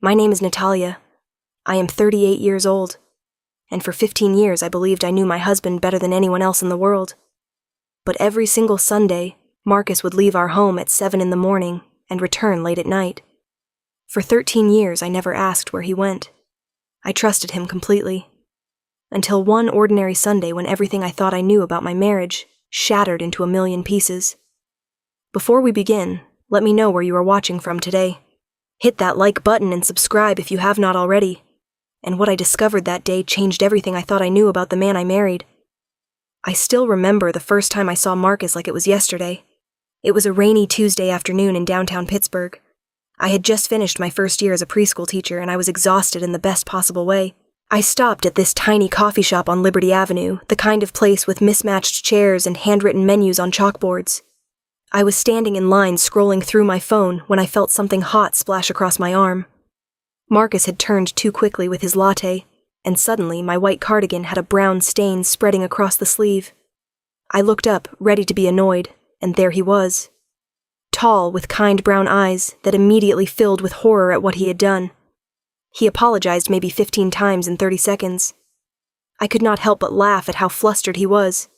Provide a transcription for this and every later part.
My name is Natalia. I am 38 years old, and for 15 years I believed I knew my husband better than anyone else in the world. But every single Sunday, Marcus would leave our home at 7 in the morning and return late at night. For 13 years I never asked where he went. I trusted him completely. Until one ordinary Sunday when everything I thought I knew about my marriage shattered into a million pieces. Before we begin, let me know where you are watching from today. Hit that like button and subscribe if you have not already. And what I discovered that day changed everything I thought I knew about the man I married. I still remember the first time I saw Marcus like it was yesterday. It was a rainy Tuesday afternoon in downtown Pittsburgh. I had just finished my first year as a preschool teacher and I was exhausted in the best possible way. I stopped at this tiny coffee shop on Liberty Avenue, the kind of place with mismatched chairs and handwritten menus on chalkboards. I was standing in line scrolling through my phone when I felt something hot splash across my arm. Marcus had turned too quickly with his latte, and suddenly my white cardigan had a brown stain spreading across the sleeve. I looked up, ready to be annoyed, and there he was. Tall, with kind brown eyes that immediately filled with horror at what he had done. He apologized maybe 15 times in 30 seconds. I could not help but laugh at how flustered he was.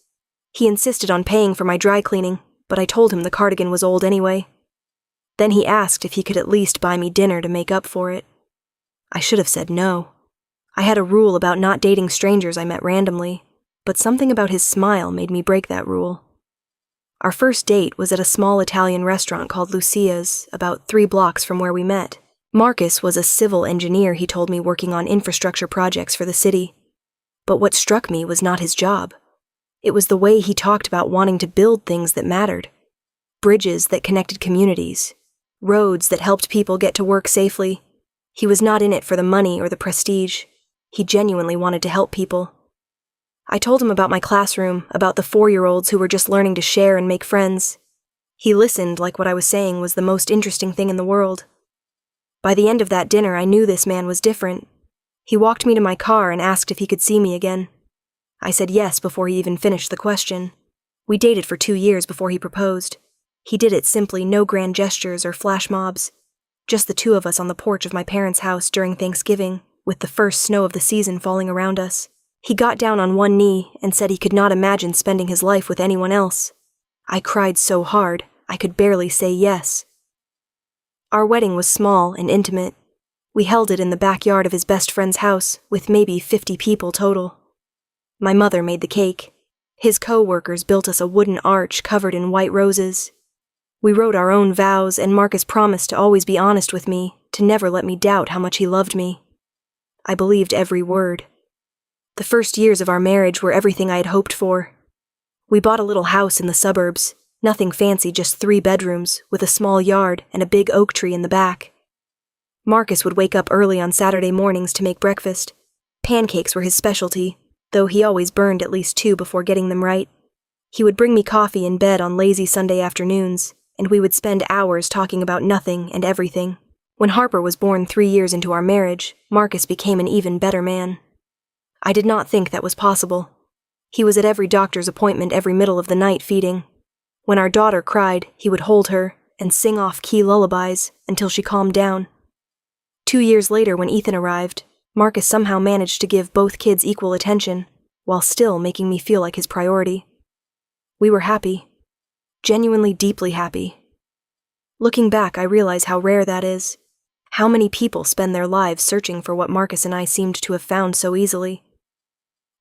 He insisted on paying for my dry cleaning, but I told him the cardigan was old anyway. Then he asked if he could at least buy me dinner to make up for it. I should have said no. I had a rule about not dating strangers I met randomly, but something about his smile made me break that rule. Our first date was at a small Italian restaurant called Lucia's, about 3 blocks from where we met. Marcus was a civil engineer, he told me, working on infrastructure projects for the city. But what struck me was not his job. It was the way he talked about wanting to build things that mattered. Bridges that connected communities. Roads that helped people get to work safely. He was not in it for the money or the prestige. He genuinely wanted to help people. I told him about my classroom, about the 4-year-olds who were just learning to share and make friends. He listened like what I was saying was the most interesting thing in the world. By the end of that dinner, I knew this man was different. He walked me to my car and asked if he could see me again. I said yes before he even finished the question. We dated for 2 years before he proposed. He did it simply, no grand gestures or flash mobs. Just the 2 of us on the porch of my parents' house during Thanksgiving, with the first snow of the season falling around us. He got down on one knee and said he could not imagine spending his life with anyone else. I cried so hard, I could barely say yes. Our wedding was small and intimate. We held it in the backyard of his best friend's house, with maybe 50 people total. My mother made the cake. His co-workers built us a wooden arch covered in white roses. We wrote our own vows, and Marcus promised to always be honest with me, to never let me doubt how much he loved me. I believed every word. The first years of our marriage were everything I had hoped for. We bought a little house in the suburbs. Nothing fancy, just 3 bedrooms, with a small yard and a big oak tree in the back. Marcus would wake up early on Saturday mornings to make breakfast. Pancakes were his specialty, though he always burned at least 2 before getting them right. He would bring me coffee in bed on lazy Sunday afternoons, and we would spend hours talking about nothing and everything. When Harper was born 3 years into our marriage, Marcus became an even better man. I did not think that was possible. He was at every doctor's appointment every middle of the night feeding. When our daughter cried, he would hold her and sing off-key lullabies until she calmed down. 2 years later, when Ethan arrived, Marcus somehow managed to give both kids equal attention, while still making me feel like his priority. We were happy. Genuinely deeply happy. Looking back, I realize how rare that is. How many people spend their lives searching for what Marcus and I seemed to have found so easily.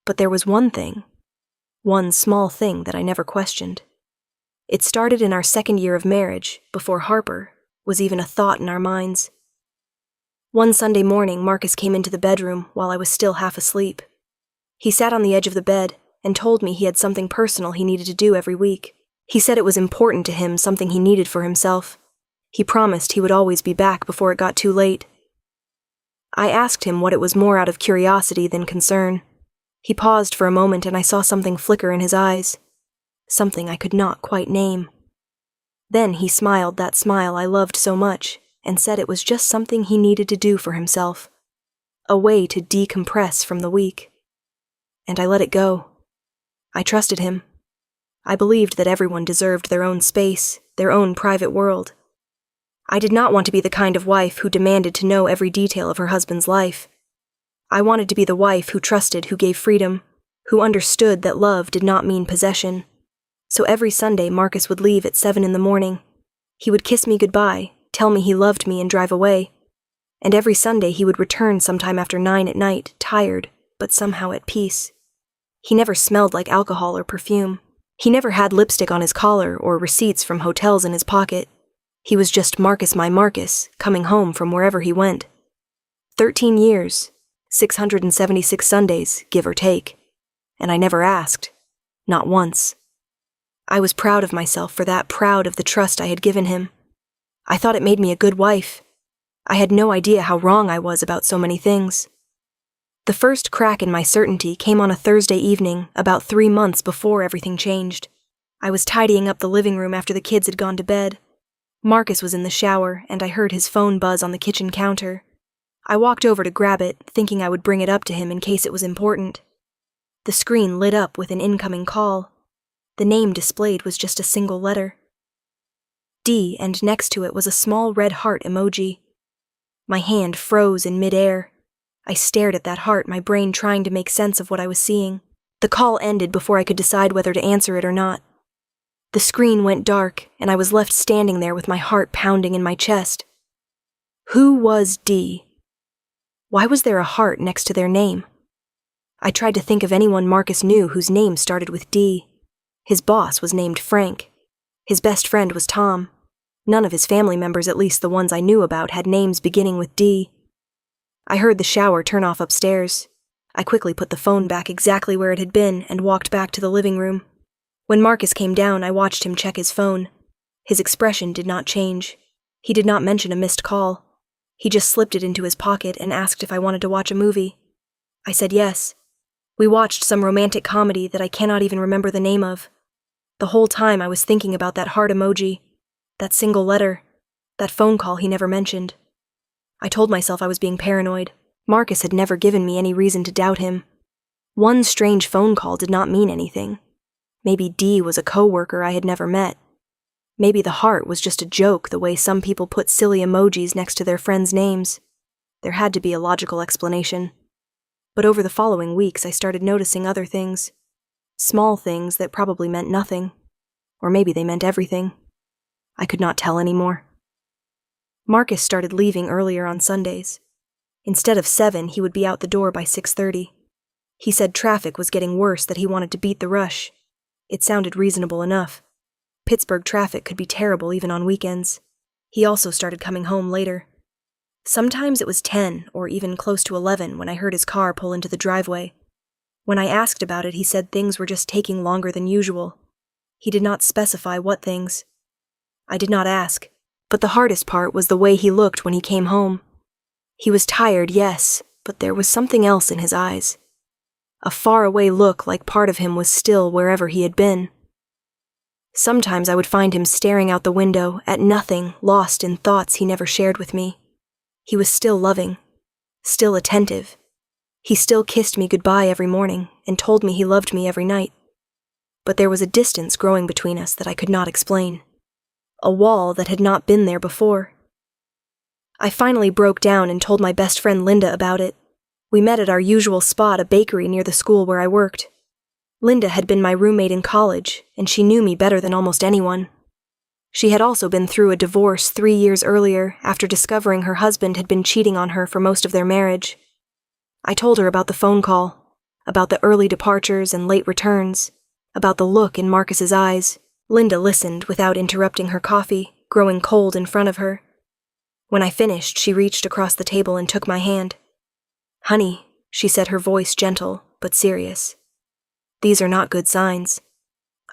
But there was one small thing that I never questioned. It started in our 2nd year of marriage, before Harper was even a thought in our minds. One Sunday morning, Marcus came into the bedroom while I was still half asleep. He sat on the edge of the bed and told me he had something personal he needed to do every week. He said it was important to him, something he needed for himself. He promised he would always be back before it got too late. I asked him what it was more out of curiosity than concern. He paused for a moment and I saw something flicker in his eyes. Something I could not quite name. Then he smiled that smile I loved so much and said it was just something he needed to do for himself. A way to decompress from the week. And I let it go. I trusted him. I believed that everyone deserved their own space, their own private world. I did not want to be the kind of wife who demanded to know every detail of her husband's life. I wanted to be the wife who trusted, who gave freedom, who understood that love did not mean possession. So every Sunday, Marcus would leave at 7 in the morning. He would kiss me goodbye, tell me he loved me, and drive away. And every Sunday he would return sometime after 9 at night, tired, but somehow at peace. He never smelled like alcohol or perfume. He never had lipstick on his collar or receipts from hotels in his pocket. He was just Marcus, my Marcus, coming home from wherever he went. 13 years, 676 Sundays, give or take. And I never asked. Not once. I was proud of myself for that, proud of the trust I had given him. I thought it made me a good wife. I had no idea how wrong I was about so many things. The first crack in my certainty came on a Thursday evening, about 3 months before everything changed. I was tidying up the living room after the kids had gone to bed. Marcus was in the shower, and I heard his phone buzz on the kitchen counter. I walked over to grab it, thinking I would bring it up to him in case it was important. The screen lit up with an incoming call. The name displayed was just a single letter. D, and next to it was a small red heart emoji. My hand froze in midair. I stared at that heart, my brain trying to make sense of what I was seeing. The call ended before I could decide whether to answer it or not. The screen went dark, and I was left standing there with my heart pounding in my chest. Who was D? Why was there a heart next to their name? I tried to think of anyone Marcus knew whose name started with D. His boss was named Frank. His best friend was Tom. None of his family members, at least the ones I knew about, had names beginning with D. I heard the shower turn off upstairs. I quickly put the phone back exactly where it had been and walked back to the living room. When Marcus came down, I watched him check his phone. His expression did not change. He did not mention a missed call. He just slipped it into his pocket and asked if I wanted to watch a movie. I said yes. We watched some romantic comedy that I cannot even remember the name of. The whole time I was thinking about that heart emoji, that single letter, that phone call he never mentioned. I told myself I was being paranoid. Marcus had never given me any reason to doubt him. One strange phone call did not mean anything. Maybe D was a coworker I had never met. Maybe the heart was just a joke, the way some people put silly emojis next to their friends' names. There had to be a logical explanation. But over the following weeks, I started noticing other things. Small things that probably meant nothing. Or maybe they meant everything. I could not tell anymore. Marcus started leaving earlier on Sundays. Instead of 7, he would be out the door by 6:30. He said traffic was getting worse, that he wanted to beat the rush. It sounded reasonable enough. Pittsburgh traffic could be terrible even on weekends. He also started coming home later. Sometimes it was 10 or even close to 11 when I heard his car pull into the driveway. When I asked about it, he said things were just taking longer than usual. He did not specify what things. I did not ask, but the hardest part was the way he looked when he came home. He was tired, yes, but there was something else in his eyes. A faraway look like part of him was still wherever he had been. Sometimes I would find him staring out the window at nothing, lost in thoughts he never shared with me. He was still loving, still attentive. He still kissed me goodbye every morning and told me he loved me every night. But there was a distance growing between us that I could not explain. A wall that had not been there before. I finally broke down and told my best friend Linda about it. We met at our usual spot, a bakery near the school where I worked. Linda had been my roommate in college, and she knew me better than almost anyone. She had also been through a divorce 3 years earlier after discovering her husband had been cheating on her for most of their marriage. I told her about the phone call, about the early departures and late returns, about the look in Marcus's eyes. Linda listened without interrupting her coffee, growing cold in front of her. When I finished, she reached across the table and took my hand. "Honey," she said, her voice gentle but serious. "These are not good signs.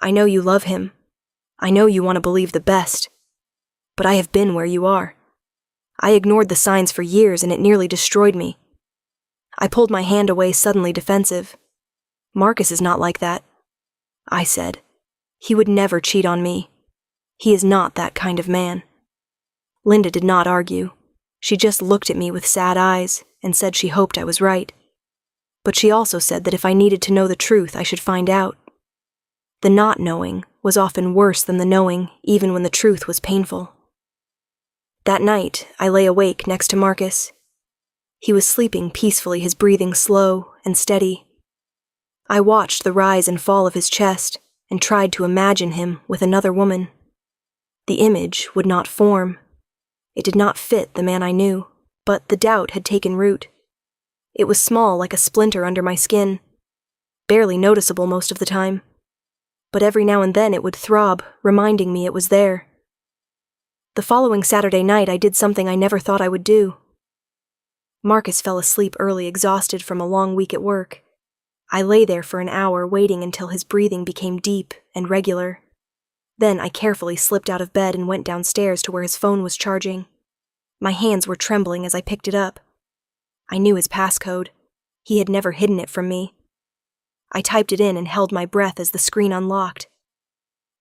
I know you love him. I know you want to believe the best. But I have been where you are. I ignored the signs for years and it nearly destroyed me." I pulled my hand away, suddenly defensive. "Marcus is not like that," I said. "He would never cheat on me. He is not that kind of man." Linda did not argue. She just looked at me with sad eyes and said she hoped I was right. But she also said that if I needed to know the truth, I should find out. The not knowing was often worse than the knowing, even when the truth was painful. That night, I lay awake next to Marcus. He was sleeping peacefully, his breathing slow and steady. I watched the rise and fall of his chest and tried to imagine him with another woman. The image would not form. It did not fit the man I knew, but the doubt had taken root. It was small, like a splinter under my skin, barely noticeable most of the time, but every now and then it would throb, reminding me it was there. The following Saturday night I did something I never thought I would do. Marcus fell asleep early, exhausted from a long week at work. I lay there for an hour, waiting until his breathing became deep and regular. Then I carefully slipped out of bed and went downstairs to where his phone was charging. My hands were trembling as I picked it up. I knew his passcode. He had never hidden it from me. I typed it in and held my breath as the screen unlocked.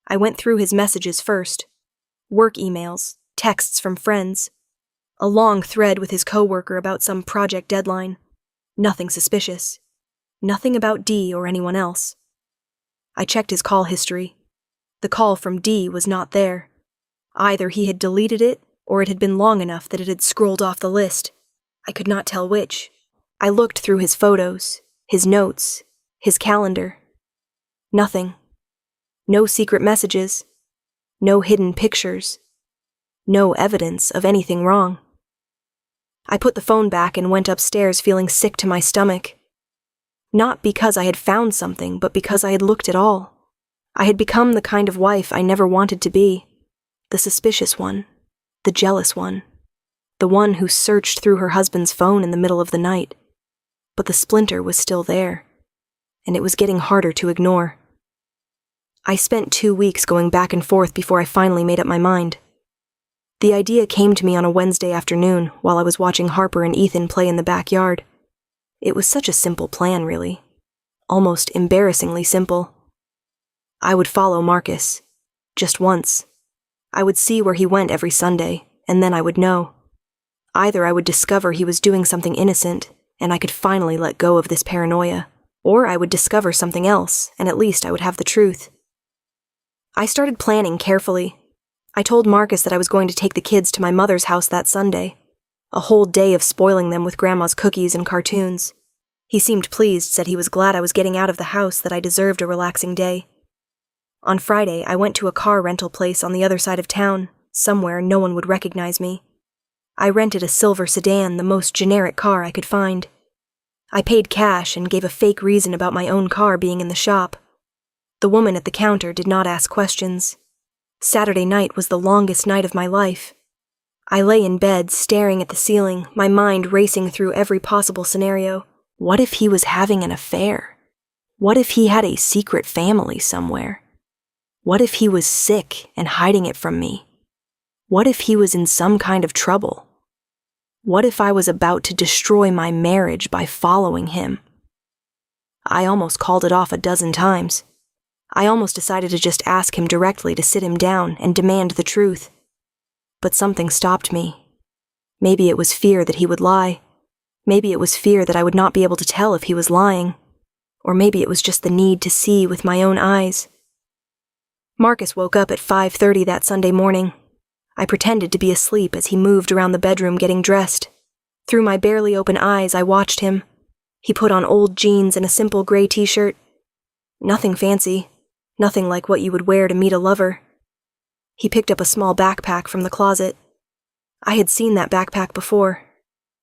I went through his messages first. Work emails, texts from friends, a long thread with his coworker about some project deadline. Nothing suspicious. Nothing about Dee or anyone else. I checked his call history. The call from Dee was not there. Either he had deleted it, or it had been long enough that it had scrolled off the list. I could not tell which. I looked through his photos, his notes, his calendar. Nothing. No secret messages. No hidden pictures. No evidence of anything wrong. I put the phone back and went upstairs feeling sick to my stomach. Not because I had found something, but because I had looked at all. I had become the kind of wife I never wanted to be. The suspicious one. The jealous one. The one who searched through her husband's phone in the middle of the night. But the splinter was still there, and it was getting harder to ignore. I spent 2 weeks going back and forth before I finally made up my mind. The idea came to me on a Wednesday afternoon while I was watching Harper and Ethan play in the backyard. It was such a simple plan, really. Almost embarrassingly simple. I would follow Marcus. Just once. I would see where he went every Sunday, and then I would know. Either I would discover he was doing something innocent, and I could finally let go of this paranoia, or I would discover something else, and at least I would have the truth. I started planning carefully. I told Marcus that I was going to take the kids to my mother's house that Sunday. A whole day of spoiling them with Grandma's cookies and cartoons. He seemed pleased, said he was glad I was getting out of the house, that I deserved a relaxing day. On Friday, I went to a car rental place on the other side of town, somewhere no one would recognize me. I rented a silver sedan, the most generic car I could find. I paid cash and gave a fake reason about my own car being in the shop. The woman at the counter did not ask questions. Saturday night was the longest night of my life. I lay in bed, staring at the ceiling, my mind racing through every possible scenario. What if he was having an affair? What if he had a secret family somewhere? What if he was sick and hiding it from me? What if he was in some kind of trouble? What if I was about to destroy my marriage by following him? I almost called it off a dozen times. I almost decided to just ask him directly to sit him down and demand the truth. But something stopped me. Maybe it was fear that he would lie. Maybe it was fear that I would not be able to tell if he was lying. Or maybe it was just the need to see with my own eyes. Marcus woke up at 5:30 that Sunday morning. I pretended to be asleep as he moved around the bedroom getting dressed. Through my barely open eyes, I watched him. He put on old jeans and a simple gray t-shirt. Nothing fancy. Nothing like what you would wear to meet a lover. He picked up a small backpack from the closet. I had seen that backpack before.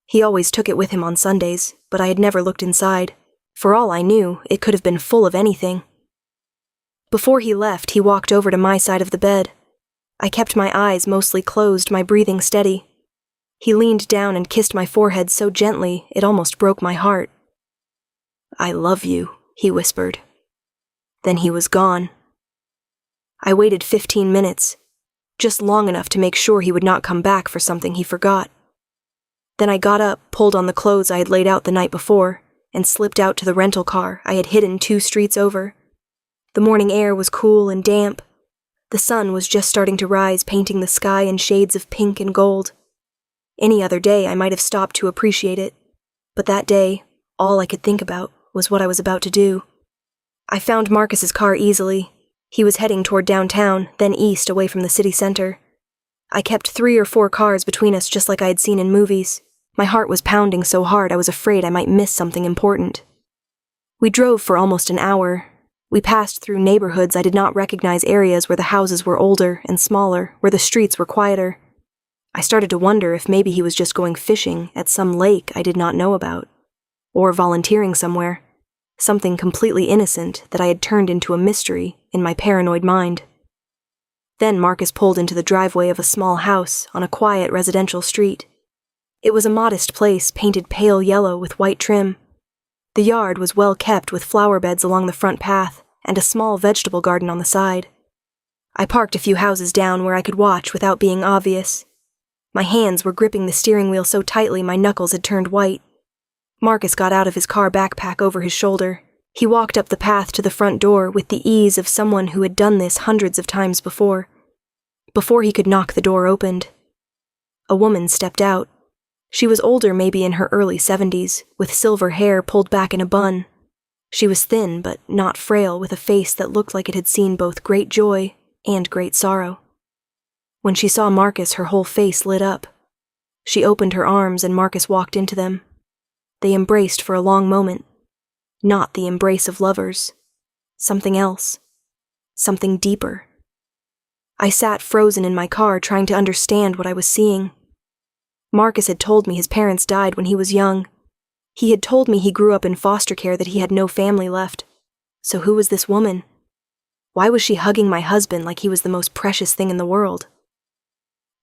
He always took it with him on Sundays, but I had never looked inside. For all I knew, it could have been full of anything. Before he left, he walked over to my side of the bed. I kept my eyes mostly closed, my breathing steady. He leaned down and kissed my forehead so gently, it almost broke my heart. "I love you," he whispered. Then he was gone. I waited 15 minutes, just long enough to make sure he would not come back for something he forgot. Then I got up, pulled on the clothes I had laid out the night before, and slipped out to the rental car I had hidden 2 streets over. The morning air was cool and damp. The sun was just starting to rise, painting the sky in shades of pink and gold. Any other day I might have stopped to appreciate it, but that day, all I could think about was what I was about to do. I found Marcus's car easily. He was heading toward downtown, then east away from the city center. I kept 3 or 4 cars between us just like I had seen in movies. My heart was pounding so hard I was afraid I might miss something important. We drove for almost an hour. We passed through neighborhoods I did not recognize, areas where the houses were older and smaller, where the streets were quieter. I started to wonder if maybe he was just going fishing at some lake I did not know about, or volunteering somewhere, something completely innocent that I had turned into a mystery in my paranoid mind. Then Marcus pulled into the driveway of a small house on a quiet residential street. It was a modest place painted pale yellow with white trim. The yard was well kept with flower beds along the front path and a small vegetable garden on the side. I parked a few houses down where I could watch without being obvious. My hands were gripping the steering wheel so tightly my knuckles had turned white. Marcus got out of his car backpack over his shoulder. He walked up the path to the front door with the ease of someone who had done this hundreds of times before. Before he could knock the door opened, a woman stepped out. She was older, maybe in her early 70s, with silver hair pulled back in a bun. She was thin but not frail, with a face that looked like it had seen both great joy and great sorrow. When she saw Marcus, her whole face lit up. She opened her arms and Marcus walked into them. They embraced for a long moment. Not the embrace of lovers. Something else. Something deeper. I sat frozen in my car trying to understand what I was seeing. Marcus had told me his parents died when he was young. He had told me he grew up in foster care, that he had no family left. So who was this woman? Why was she hugging my husband like he was the most precious thing in the world?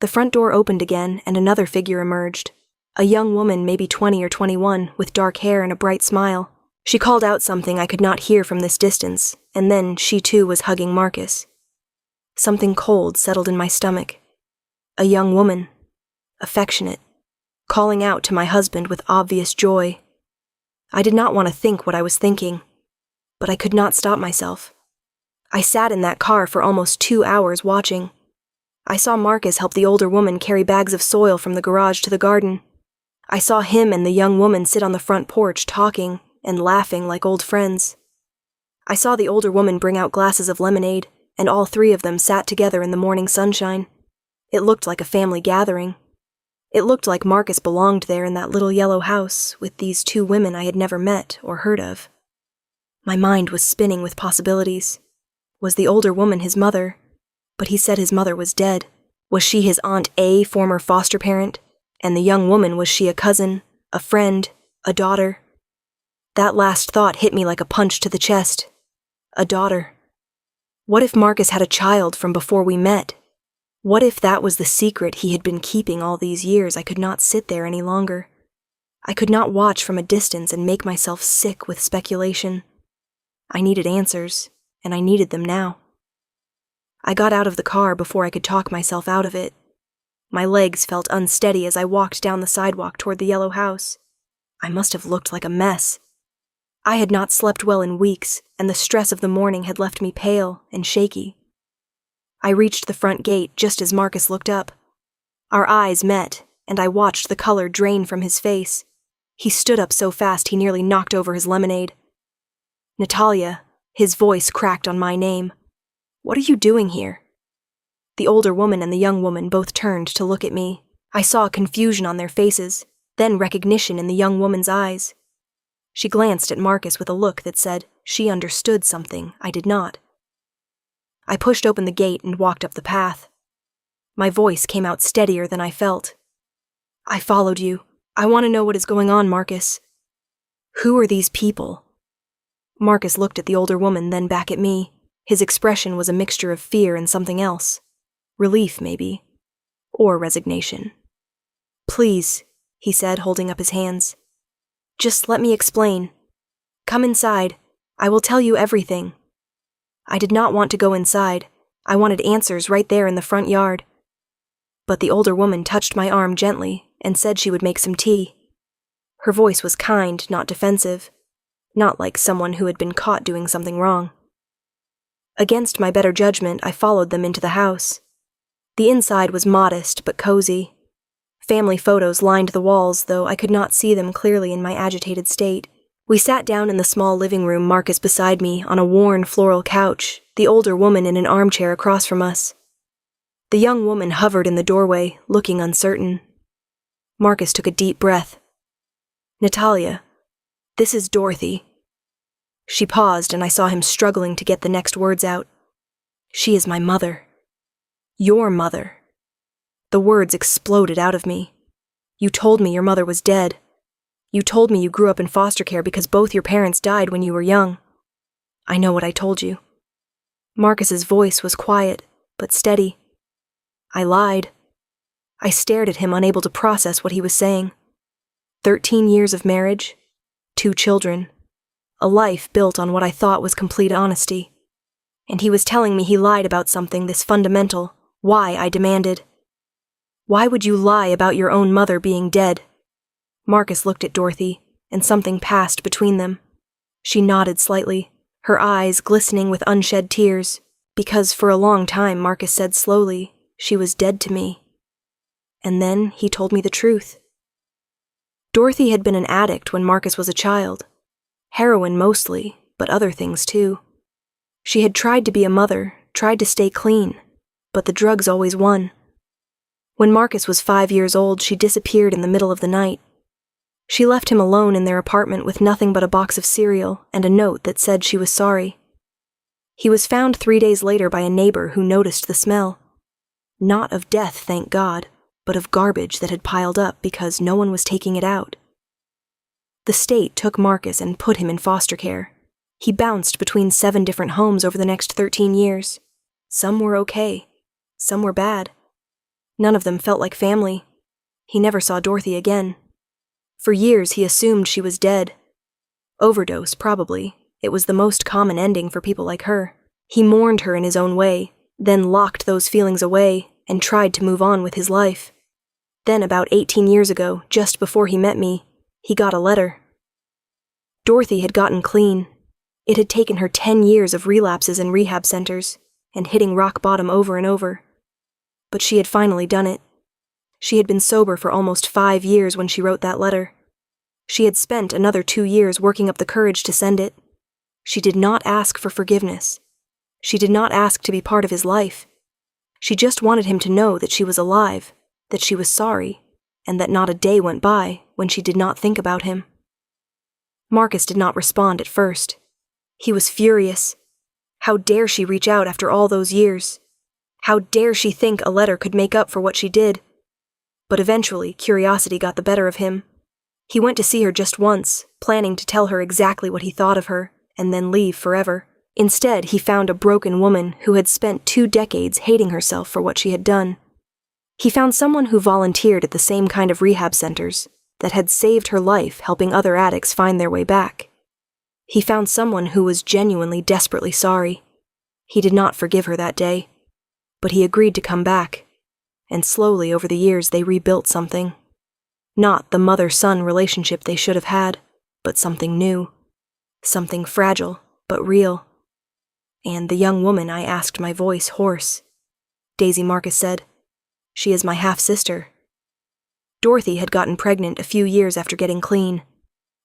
The front door opened again and another figure emerged. A young woman, maybe 20 or 21, with dark hair and a bright smile. She called out something I could not hear from this distance, and then she too was hugging Marcus. Something cold settled in my stomach. A young woman, affectionate, calling out to my husband with obvious joy. I did not want to think what I was thinking, but I could not stop myself. I sat in that car for almost 2 hours watching. I saw Marcus help the older woman carry bags of soil from the garage to the garden. I saw him and the young woman sit on the front porch talking and laughing like old friends. I saw the older woman bring out glasses of lemonade, and all 3 of them sat together in the morning sunshine. It looked like a family gathering. It looked like Marcus belonged there in that little yellow house with these 2 women I had never met or heard of. My mind was spinning with possibilities. Was the older woman his mother? But he said his mother was dead. Was she his Aunt A, former foster parent? And the young woman, was she a cousin, a friend, a daughter? That last thought hit me like a punch to the chest. A daughter. What if Marcus had a child from before we met? What if that was the secret he had been keeping all these years? I could not sit there any longer. I could not watch from a distance and make myself sick with speculation. I needed answers, and I needed them now. I got out of the car before I could talk myself out of it. My legs felt unsteady as I walked down the sidewalk toward the yellow house. I must have looked like a mess. I had not slept well in weeks, and the stress of the morning had left me pale and shaky. I reached the front gate just as Marcus looked up. Our eyes met, and I watched the color drain from his face. He stood up so fast he nearly knocked over his lemonade. Natalia, his voice cracked on my name. What are you doing here? The older woman and the young woman both turned to look at me. I saw confusion on their faces, then recognition in the young woman's eyes. She glanced at Marcus with a look that said she understood something I did not. I pushed open the gate and walked up the path. My voice came out steadier than I felt. I followed you. I want to know what is going on, Marcus. Who are these people? Marcus looked at the older woman, then back at me. His expression was a mixture of fear and something else. Relief, maybe. Or resignation. Please, he said, holding up his hands. Just let me explain. Come inside. I will tell you everything. I did not want to go inside. I wanted answers right there in the front yard. But the older woman touched my arm gently and said she would make some tea. Her voice was kind, not defensive. Not like someone who had been caught doing something wrong. Against my better judgment, I followed them into the house. The inside was modest but cozy. Family photos lined the walls, though I could not see them clearly in my agitated state. We sat down in the small living room, Marcus beside me, on a worn floral couch, the older woman in an armchair across from us. The young woman hovered in the doorway, looking uncertain. Marcus took a deep breath. "Natalia, this is Dorothy." She paused, and I saw him struggling to get the next words out. "She is my mother. Your mother." The words exploded out of me. "You told me your mother was dead. You told me you grew up in foster care because both your parents died when you were young. I know what I told you." Marcus's voice was quiet, but steady. I lied. I stared at him, unable to process what he was saying. 13 years of marriage, 2 children, a life built on what I thought was complete honesty. And he was telling me he lied about something this fundamental. Why, I demanded. "Why would you lie about your own mother being dead?" Marcus looked at Dorothy, and something passed between them. She nodded slightly, her eyes glistening with unshed tears, because for a long time, Marcus said slowly, she was dead to me. And then he told me the truth. Dorothy had been an addict when Marcus was a child. Heroin mostly, but other things too. She had tried to be a mother, tried to stay clean, but the drugs always won. When Marcus was 5 years old, she disappeared in the middle of the night. She left him alone in their apartment with nothing but a box of cereal and a note that said she was sorry. He was found 3 days later by a neighbor who noticed the smell. Not of death, thank God, but of garbage that had piled up because no one was taking it out. The state took Marcus and put him in foster care. He bounced between 7 different homes over the next 13 years. Some were okay, some were bad. None of them felt like family. He never saw Dorothy again. For years he assumed she was dead. Overdose, probably. It was the most common ending for people like her. He mourned her in his own way, then locked those feelings away and tried to move on with his life. Then about 18 years ago, just before he met me, he got a letter. Dorothy had gotten clean. It had taken her 10 years of relapses in rehab centers and hitting rock bottom over and over. But she had finally done it. She had been sober for almost 5 years when she wrote that letter. She had spent another 2 years working up the courage to send it. She did not ask for forgiveness. She did not ask to be part of his life. She just wanted him to know that she was alive, that she was sorry, and that not a day went by when she did not think about him. Marcus did not respond at first. He was furious. How dare she reach out after all those years? How dare she think a letter could make up for what she did? But eventually, curiosity got the better of him. He went to see her just once, planning to tell her exactly what he thought of her, and then leave forever. Instead, he found a broken woman who had spent 2 decades hating herself for what she had done. He found someone who volunteered at the same kind of rehab centers that had saved her life, helping other addicts find their way back. He found someone who was genuinely desperately sorry. He did not forgive her that day, but he agreed to come back. And slowly over the years they rebuilt something. Not the mother-son relationship they should have had, but something new. Something fragile, but real. And the young woman, I asked, my voice hoarse. Daisy, Marcus said. She is my half-sister. Dorothy had gotten pregnant a few years after getting clean.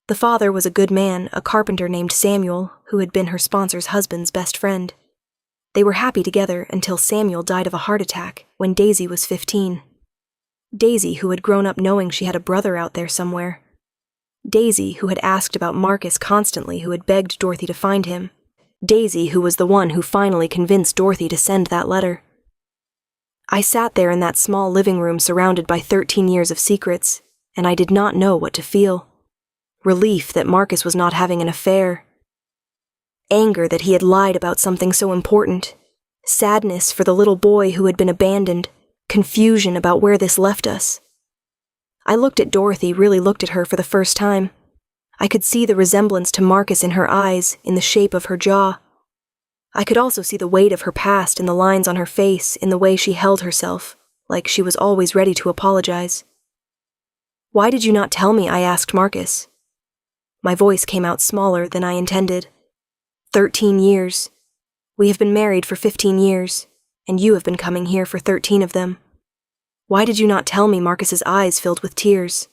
The father was a good man, a carpenter named Samuel, who had been her sponsor's husband's best friend. They were happy together until Samuel died of a heart attack when Daisy was 15. Daisy, who had grown up knowing she had a brother out there somewhere. Daisy, who had asked about Marcus constantly, who had begged Dorothy to find him. Daisy, who was the one who finally convinced Dorothy to send that letter. I sat there in that small living room surrounded by 13 years of secrets, and I did not know what to feel. Relief that Marcus was not having an affair. Anger that he had lied about something so important. Sadness for the little boy who had been abandoned. Confusion about where this left us. I looked at Dorothy, really looked at her for the first time. I could see the resemblance to Marcus in her eyes, in the shape of her jaw. I could also see the weight of her past in the lines on her face, in the way she held herself, like she was always ready to apologize. Why did you not tell me? I asked Marcus. My voice came out smaller than I intended. 13 years. We have been married for 15 years, and you have been coming here for 13 of them. Why did you not tell me? Marcus's eyes filled with tears.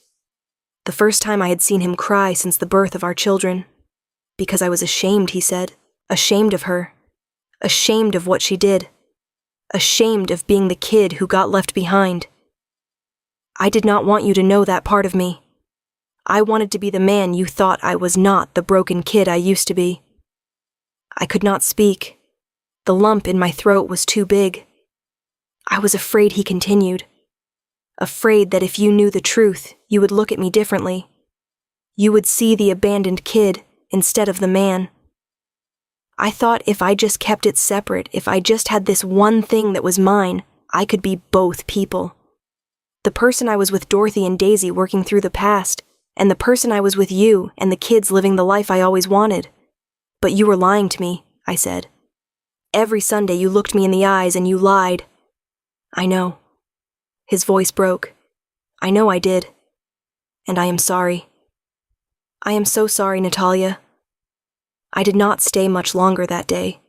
The first time I had seen him cry since the birth of our children. Because I was ashamed, he said. Ashamed of her. Ashamed of what she did. ashamed of being the kid who got left behind. I did not want you to know that part of me. I wanted to be the man you thought I was, not the broken kid I used to be. I could not speak. The lump in my throat was too big. I was afraid, he continued. Afraid that if you knew the truth, you would look at me differently. You would see the abandoned kid instead of the man. I thought if I just kept it separate, if I just had this one thing that was mine, I could be both people. The person I was with Dorothy and Daisy working through the past, and the person I was with you and the kids living the life I always wanted. But you were lying to me, I said. Every Sunday you looked me in the eyes and you lied. I know. His voice broke. I know I did. And I am sorry. I am so sorry, Natalia. I did not stay much longer that day.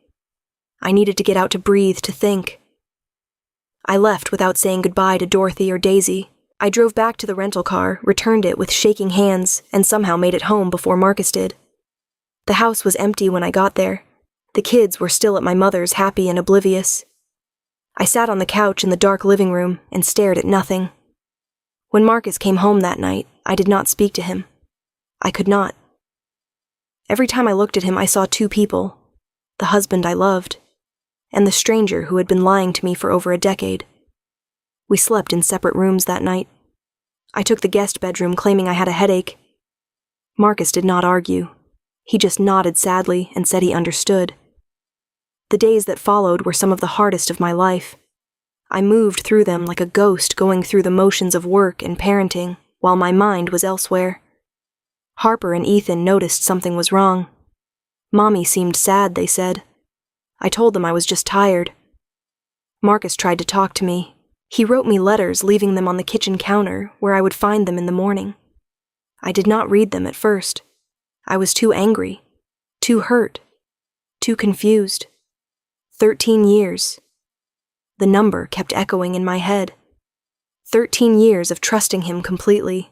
I needed to get out to breathe, to think. I left without saying goodbye to Dorothy or Daisy. I drove back to the rental car, returned it with shaking hands, and somehow made it home before Marcus did. The house was empty when I got there. The kids were still at my mother's, happy and oblivious. I sat on the couch in the dark living room and stared at nothing. When Marcus came home that night, I did not speak to him. I could not. Every time I looked at him, I saw two people, the husband I loved, and the stranger who had been lying to me for over a decade. We slept in separate rooms that night. I took the guest bedroom, claiming I had a headache. Marcus did not argue. He just nodded sadly and said he understood. The days that followed were some of the hardest of my life. I moved through them like a ghost going through the motions of work and parenting, while my mind was elsewhere. Harper and Ethan noticed something was wrong. Mommy seemed sad, they said. I told them I was just tired. Marcus tried to talk to me. He wrote me letters, leaving them on the kitchen counter, where I would find them in the morning. I did not read them at first. I was too angry, too hurt, too confused. 13 years. The number kept echoing in my head. 13 years of trusting him completely.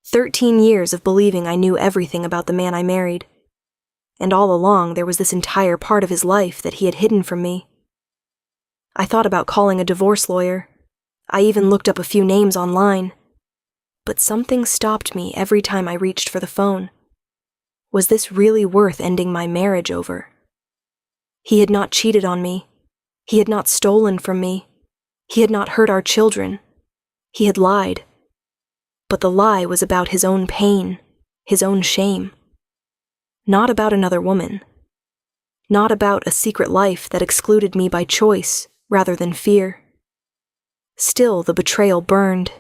13 years of believing I knew everything about the man I married. And all along there was this entire part of his life that he had hidden from me. I thought about calling a divorce lawyer. I even looked up a few names online. But something stopped me every time I reached for the phone. Was this really worth ending my marriage over? He had not cheated on me. He had not stolen from me. He had not hurt our children. He had lied. But the lie was about his own pain, his own shame. Not about another woman. Not about a secret life that excluded me by choice rather than fear. Still, the betrayal burned.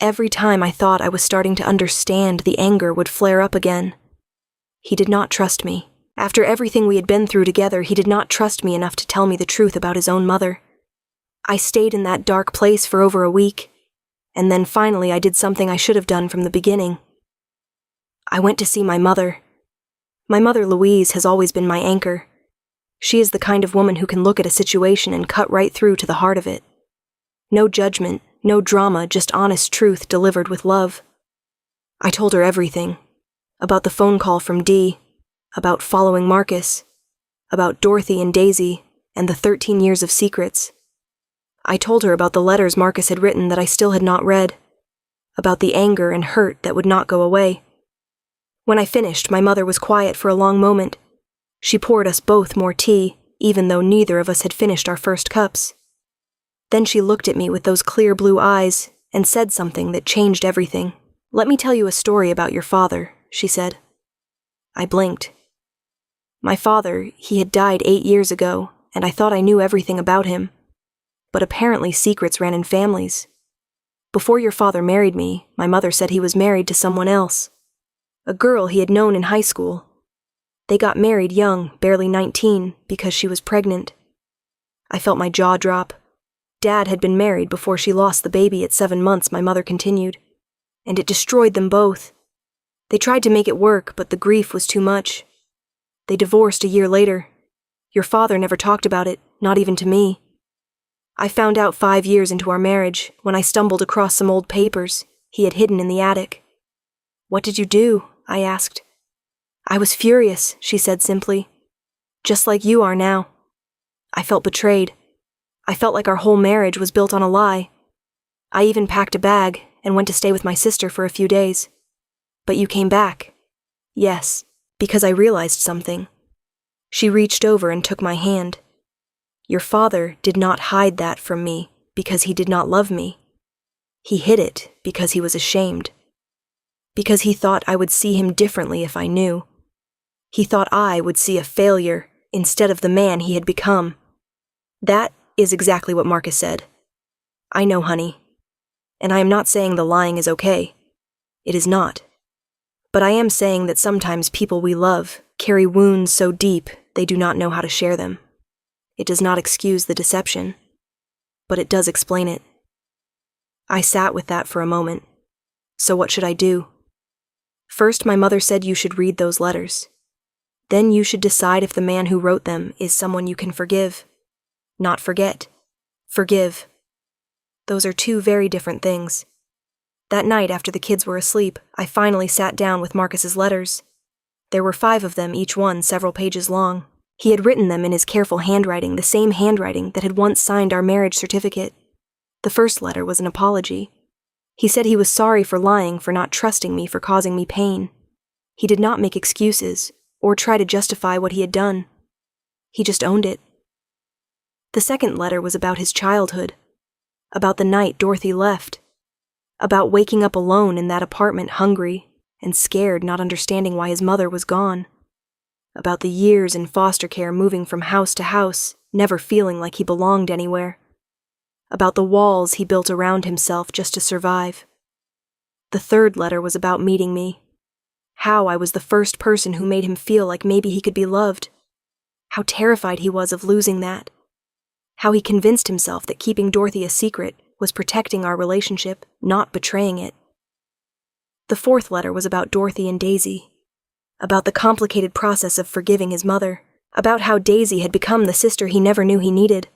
Every time I thought I was starting to understand, the anger would flare up again. He did not trust me. After everything we had been through together, he did not trust me enough to tell me the truth about his own mother. I stayed in that dark place for over a week, and then finally I did something I should have done from the beginning. I went to see my mother. My mother, Louise, has always been my anchor. She is the kind of woman who can look at a situation and cut right through to the heart of it. No judgment, no drama, just honest truth delivered with love. I told her everything. About the phone call from Dee, about following Marcus, about Dorothy and Daisy, and the 13 years of secrets. I told her about the letters Marcus had written that I still had not read, about the anger and hurt that would not go away. When I finished, my mother was quiet for a long moment. She poured us both more tea, even though neither of us had finished our first cups. Then she looked at me with those clear blue eyes and said something that changed everything. "Let me tell you a story about your father," she said. I blinked. My father, he had died 8 years ago, and I thought I knew everything about him. But apparently secrets ran in families. Before your father married me, my mother said he was married to someone else. A girl he had known in high school. They got married young, barely 19, because she was pregnant. I felt my jaw drop. Dad had been married before she lost the baby at 7 months, my mother continued. And it destroyed them both. They tried to make it work, but the grief was too much. They divorced a year later. Your father never talked about it, not even to me. I found out 5 years into our marriage, when I stumbled across some old papers he had hidden in the attic. "What did you do?" I asked. "I was furious," she said simply. "Just like you are now." I felt betrayed. I felt like our whole marriage was built on a lie. I even packed a bag and went to stay with my sister for a few days. But you came back. Yes, because I realized something. She reached over and took my hand. Your father did not hide that from me because he did not love me. He hid it because he was ashamed. Because he thought I would see him differently if I knew. He thought I would see a failure instead of the man he had become. That is exactly what Marcus said. I know, honey. And I am not saying the lying is okay. It is not. But I am saying that sometimes people we love carry wounds so deep they do not know how to share them. It does not excuse the deception, but it does explain it. I sat with that for a moment. So what should I do? First, my mother said you should read those letters. Then you should decide if the man who wrote them is someone you can forgive. Not forget. Forgive. Those are two very different things. That night, after the kids were asleep, I finally sat down with Marcus's letters. There were 5 of them, each one several pages long. He had written them in his careful handwriting, the same handwriting that had once signed our marriage certificate. The first letter was an apology. He said he was sorry for lying, for not trusting me, for causing me pain. He did not make excuses or try to justify what he had done. He just owned it. The second letter was about his childhood, about the night Dorothy left, about waking up alone in that apartment hungry and scared, not understanding why his mother was gone, about the years in foster care moving from house to house, never feeling like he belonged anywhere, about the walls he built around himself just to survive. The third letter was about meeting me, how I was the first person who made him feel like maybe he could be loved, how terrified he was of losing that, how he convinced himself that keeping Dorothy a secret was protecting our relationship, not betraying it. The fourth letter was about Dorothy and Daisy, about the complicated process of forgiving his mother, about how Daisy had become the sister he never knew he needed,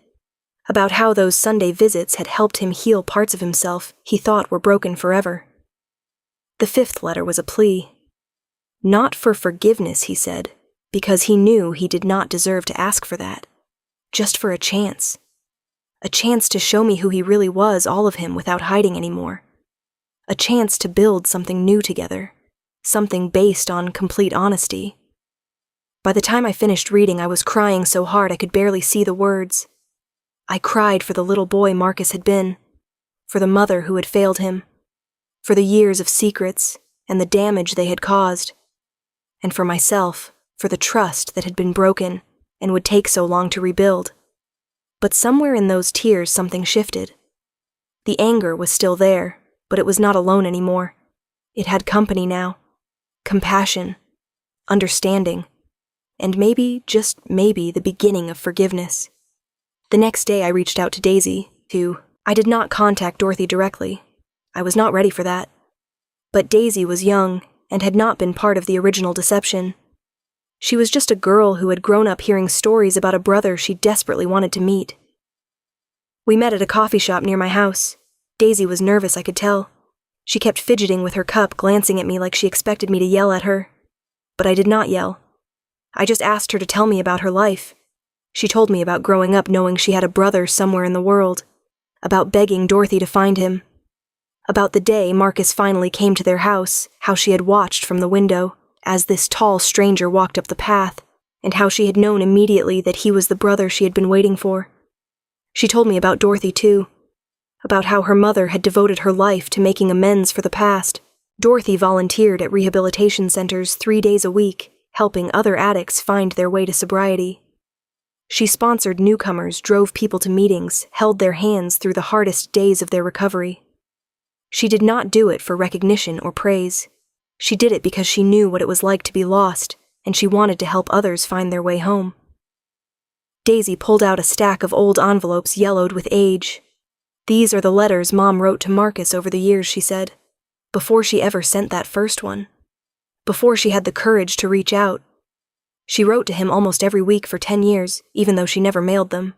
about how those Sunday visits had helped him heal parts of himself he thought were broken forever. The fifth letter was a plea. Not for forgiveness, he said, because he knew he did not deserve to ask for that. Just for a chance. A chance to show me who he really was, all of him, without hiding anymore. A chance to build something new together, something based on complete honesty. By the time I finished reading, I was crying so hard I could barely see the words. I cried for the little boy Marcus had been, for the mother who had failed him, for the years of secrets and the damage they had caused, and for myself, for the trust that had been broken and would take so long to rebuild. But somewhere in those tears something shifted. The anger was still there, but it was not alone anymore. It had company now. Compassion, understanding, and maybe, just maybe, the beginning of forgiveness. The next day I reached out to Daisy, I did not contact Dorothy directly. I was not ready for that. But Daisy was young and had not been part of the original deception. She was just a girl who had grown up hearing stories about a brother she desperately wanted to meet. We met at a coffee shop near my house. Daisy was nervous, I could tell. She kept fidgeting with her cup, glancing at me like she expected me to yell at her. But I did not yell. I just asked her to tell me about her life. She told me about growing up knowing she had a brother somewhere in the world, about begging Dorothy to find him, about the day Marcus finally came to their house, how she had watched from the window as this tall stranger walked up the path, and how she had known immediately that he was the brother she had been waiting for. She told me about Dorothy, too, about how her mother had devoted her life to making amends for the past. Dorothy volunteered at rehabilitation centers 3 days a week, helping other addicts find their way to sobriety. She sponsored newcomers, drove people to meetings, held their hands through the hardest days of their recovery. She did not do it for recognition or praise. She did it because she knew what it was like to be lost, and she wanted to help others find their way home. Daisy pulled out a stack of old envelopes yellowed with age. These are the letters Mom wrote to Marcus over the years, she said, before she ever sent that first one, before she had the courage to reach out. She wrote to him almost every week for 10 years, even though she never mailed them.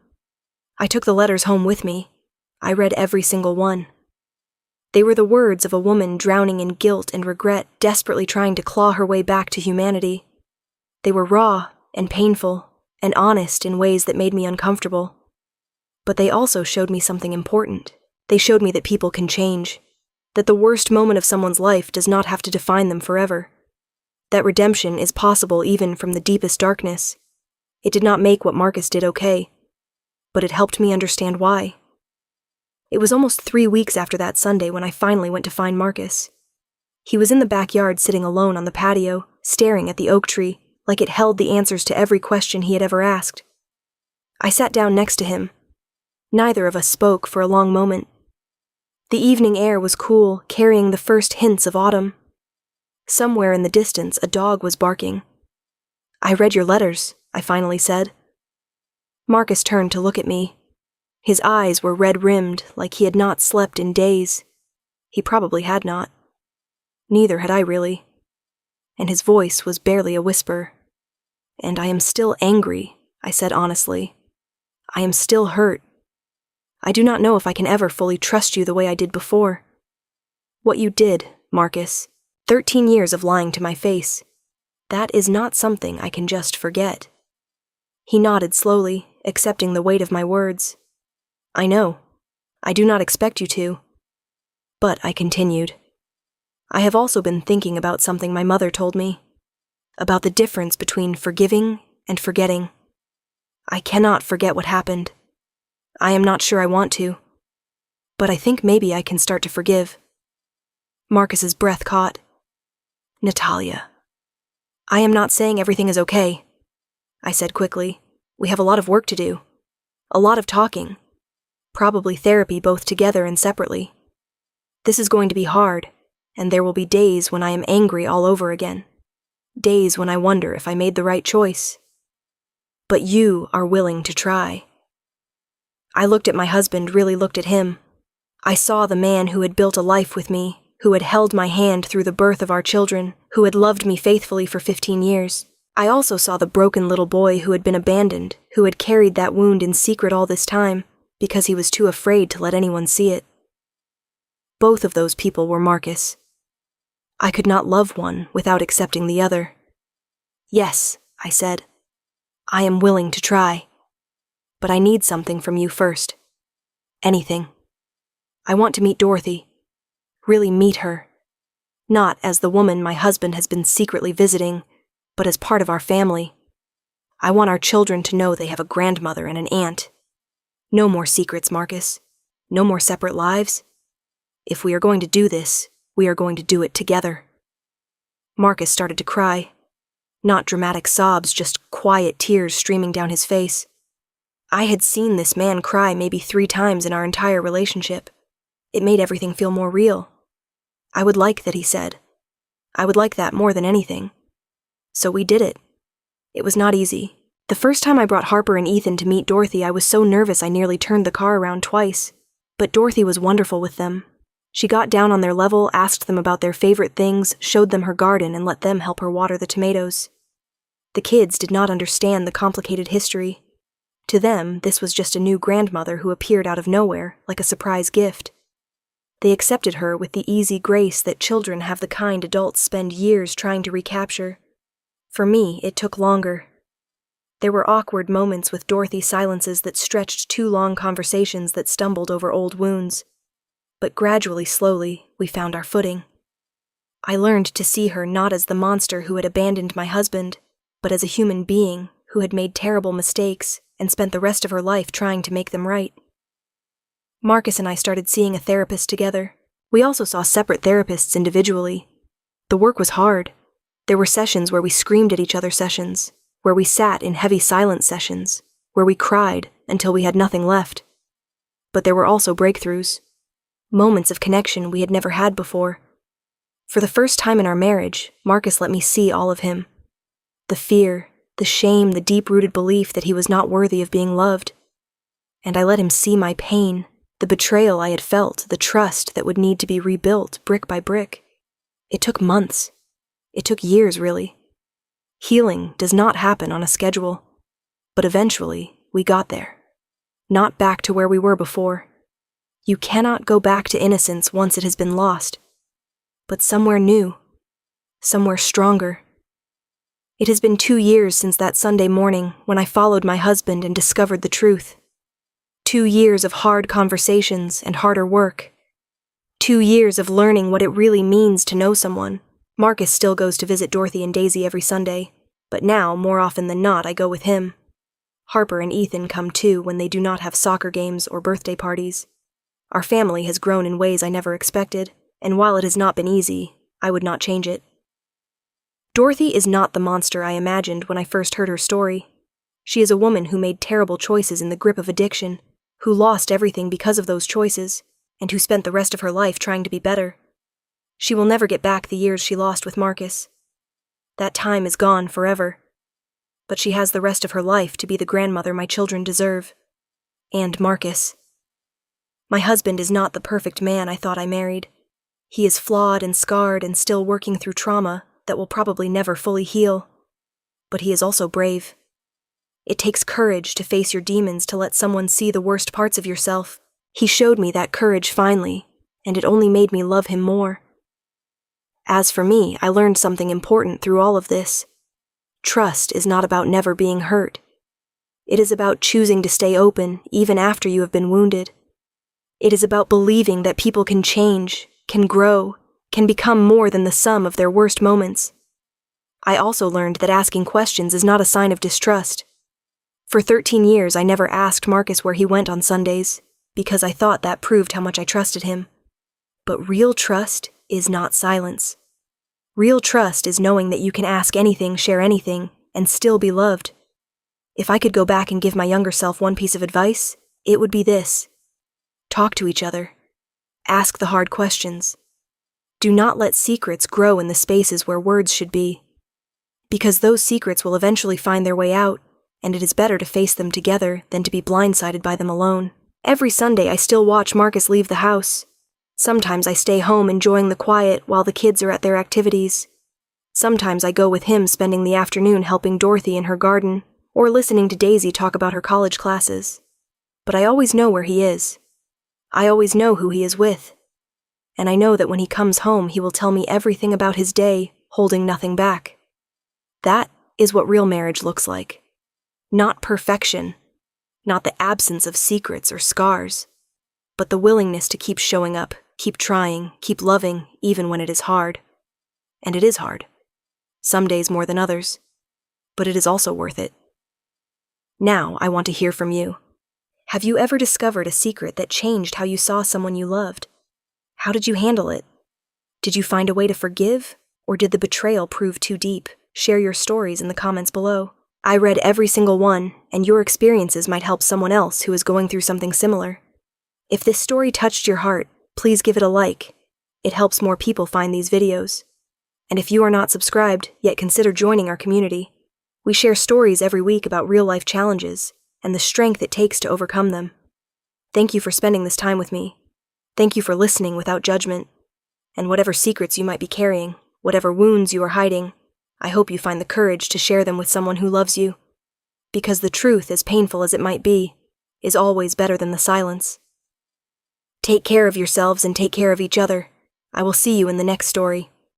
I took the letters home with me. I read every single one. They were the words of a woman drowning in guilt and regret, desperately trying to claw her way back to humanity. They were raw and painful and honest in ways that made me uncomfortable. But they also showed me something important. They showed me that people can change, that the worst moment of someone's life does not have to define them forever, that redemption is possible even from the deepest darkness. It did not make what Marcus did okay, but it helped me understand why. It was almost 3 weeks after that Sunday when I finally went to find Marcus. He was in the backyard sitting alone on the patio, staring at the oak tree, like it held the answers to every question he had ever asked. I sat down next to him. Neither of us spoke for a long moment. The evening air was cool, carrying the first hints of autumn. Somewhere in the distance, a dog was barking. "I read your letters," I finally said. Marcus turned to look at me. His eyes were red-rimmed, like he had not slept in days. He probably had not. Neither had I really. And his voice was barely a whisper. "And I am still angry," I said honestly. "I am still hurt. I do not know if I can ever fully trust you the way I did before. What you did, Marcus, 13 years of lying to my face, that is not something I can just forget." He nodded slowly, accepting the weight of my words. "I know. I do not expect you to." But I continued. "I have also been thinking about something my mother told me, about the difference between forgiving and forgetting. I cannot forget what happened. I am not sure I want to. But I think maybe I can start to forgive." Marcus's breath caught. "Natalia." "I am not saying everything is okay," I said quickly. "We have a lot of work to do. A lot of talking. Probably therapy both together and separately. This is going to be hard, and there will be days when I am angry all over again. Days when I wonder if I made the right choice. But you are willing to try." I looked at my husband, really looked at him. I saw the man who had built a life with me, who had held my hand through the birth of our children, who had loved me faithfully for 15 years. I also saw the broken little boy who had been abandoned, who had carried that wound in secret all this time, because he was too afraid to let anyone see it. Both of those people were Marcus. I could not love one without accepting the other. "Yes," I said. "I am willing to try. But I need something from you first. Anything. I want to meet Dorothy. Really meet her. Not as the woman my husband has been secretly visiting, but as part of our family. I want our children to know they have a grandmother and an aunt. No more secrets, Marcus. No more separate lives. If we are going to do this, we are going to do it together." Marcus started to cry. Not dramatic sobs, just quiet tears streaming down his face. I had seen this man cry maybe 3 times in our entire relationship. It made everything feel more real. I would like that, he said. I would like that more than anything. So we did it. It was not easy. The first time I brought Harper and Ethan to meet Dorothy, I was so nervous I nearly turned the car around twice. But Dorothy was wonderful with them. She got down on their level, asked them about their favorite things, showed them her garden, and let them help her water the tomatoes. The kids did not understand the complicated history. To them, this was just a new grandmother who appeared out of nowhere, like a surprise gift. They accepted her with the easy grace that children have the kind adults spend years trying to recapture. For me, it took longer. There were awkward moments with Dorothy silences that stretched too long conversations that stumbled over old wounds. But gradually, slowly, we found our footing. I learned to see her not as the monster who had abandoned my husband, but as a human being who had made terrible mistakes and spent the rest of her life trying to make them right. Marcus and I started seeing a therapist together. We also saw separate therapists individually. The work was hard. There were sessions where we screamed at each other sessions, where we sat in heavy silence sessions, where we cried until we had nothing left. But there were also breakthroughs. Moments of connection we had never had before. For the first time in our marriage, Marcus let me see all of him. The fear, the shame, the deep-rooted belief that he was not worthy of being loved. And I let him see my pain, the betrayal I had felt, the trust that would need to be rebuilt brick by brick. It took months. It took years, really. Healing does not happen on a schedule. But eventually, we got there. Not back to where we were before. You cannot go back to innocence once it has been lost. But somewhere new. Somewhere stronger. It has been 2 years since that Sunday morning when I followed my husband and discovered the truth. 2 years of hard conversations and harder work. 2 years of learning what it really means to know someone. Marcus still goes to visit Dorothy and Daisy every Sunday, but now, more often than not, I go with him. Harper and Ethan come too when they do not have soccer games or birthday parties. Our family has grown in ways I never expected, and while it has not been easy, I would not change it. Dorothy is not the monster I imagined when I first heard her story. She is a woman who made terrible choices in the grip of addiction, who lost everything because of those choices, and who spent the rest of her life trying to be better. She will never get back the years she lost with Marcus. That time is gone forever. But she has the rest of her life to be the grandmother my children deserve. And Marcus. My husband is not the perfect man I thought I married. He is flawed and scarred and still working through trauma that will probably never fully heal. But he is also brave. It takes courage to face your demons, to let someone see the worst parts of yourself. He showed me that courage finally, and it only made me love him more. As for me, I learned something important through all of this. Trust is not about never being hurt. It is about choosing to stay open even after you have been wounded. It is about believing that people can change, can grow, can become more than the sum of their worst moments. I also learned that asking questions is not a sign of distrust. For 13 years, I never asked Marcus where he went on Sundays, because I thought that proved how much I trusted him. But real trust is not silence. Real trust is knowing that you can ask anything, share anything, and still be loved. If I could go back and give my younger self one piece of advice, it would be this. Talk to each other. Ask the hard questions. Do not let secrets grow in the spaces where words should be. Because those secrets will eventually find their way out, and it is better to face them together than to be blindsided by them alone. Every Sunday I still watch Marcus leave the house. Sometimes I stay home enjoying the quiet while the kids are at their activities. Sometimes I go with him spending the afternoon helping Dorothy in her garden, or listening to Daisy talk about her college classes. But I always know where he is. I always know who he is with. And I know that when he comes home he will tell me everything about his day, holding nothing back. That is what real marriage looks like. Not perfection, not the absence of secrets or scars, but the willingness to keep showing up, keep trying, keep loving, even when it is hard. And it is hard. Some days more than others. But it is also worth it. Now I want to hear from you. Have you ever discovered a secret that changed how you saw someone you loved? How did you handle it? Did you find a way to forgive, or did the betrayal prove too deep? Share your stories in the comments below. I read every single one, and your experiences might help someone else who is going through something similar. If this story touched your heart, please give it a like. It helps more people find these videos. And if you are not subscribed, yet consider joining our community. We share stories every week about real-life challenges and the strength it takes to overcome them. Thank you for spending this time with me. Thank you for listening without judgment. And whatever secrets you might be carrying, whatever wounds you are hiding, I hope you find the courage to share them with someone who loves you. Because the truth, as painful as it might be, is always better than the silence. Take care of yourselves and take care of each other. I will see you in the next story.